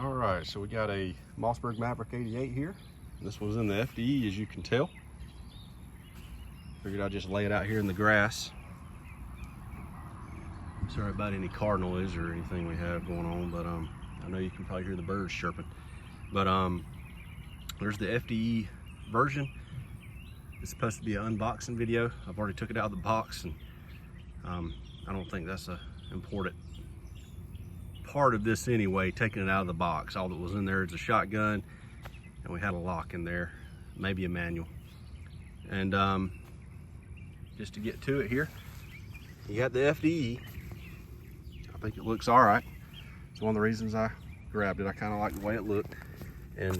All right, so we got a Mossberg Maverick 88 here. This one's in the FDE, as you can tell. Figured I'd just lay it out here in the grass. Sorry about any car noise or anything we have going on, but I know you can probably hear the birds chirping. But there's the FDE version. It's supposed to be an unboxing video. I've already took it out of the box, and I don't think that's an important part of this anyway, taking it out of the box. All that was in there is a shotgun, and we had a lock in there, maybe a manual. And just to get to it here, you got the FDE. I think it looks all right. It's one of the reasons I grabbed it. I kind of like the way it looked. And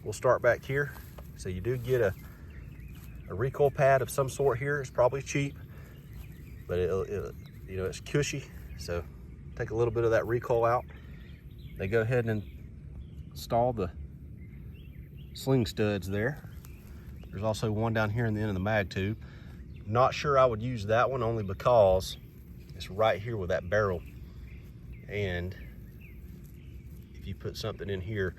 we'll start back here. So you do get a recoil pad of some sort here. It's probably cheap, but you know, it's cushy. So take a little bit of that recoil out. They go ahead and install the sling studs there. There's also one down here in the end of the mag tube. Not sure I would use that one, only because it's right here with that barrel, and if you put something in here,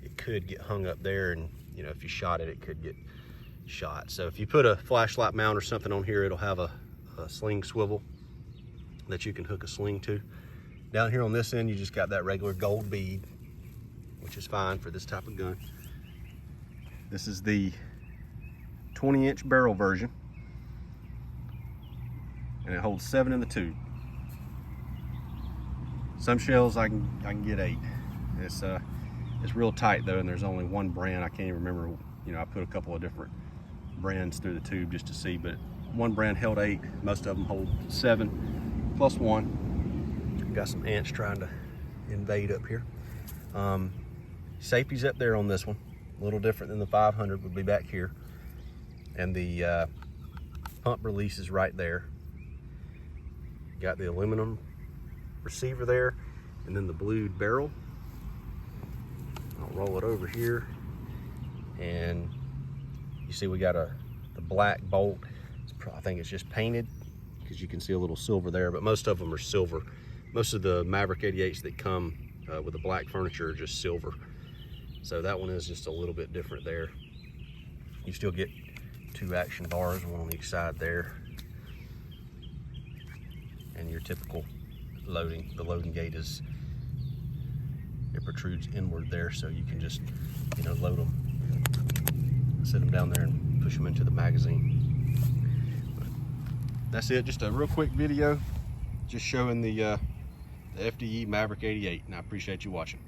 it could get hung up there, and you know, if you shot it, it could get shot. So if you put a flashlight mount or something on here, it'll have a sling swivel that you can hook a sling to. Down here on this end, you just got that regular gold bead, which is fine for this type of gun. This is the 20-inch barrel version, and it holds 7 in the tube. Some shells I can get 8. It's real tight though, and there's only one brand. I can't even remember. You know, I put a couple of different brands through the tube just to see, but one brand held 8. Most of them hold 7 plus 1. Got some ants trying to invade up here. Safety's up there on this one. A little different than the 500 would be back here. And the pump release is right there. Got the aluminum receiver there, and then the blued barrel. I'll roll it over here, and you see we got the black bolt. I think it's just painted, because you can see a little silver there, but most of them are silver. Most of the Maverick 88s that come with the black furniture are just silver. So that one is just a little bit different there. You still get 2 action bars, one on each side there. And your typical loading, the loading gate it protrudes inward there, so you can just, you know, load them, sit them down there and push them into the magazine. But that's it, just a real quick video just showing the FDE Maverick 88, and I appreciate you watching.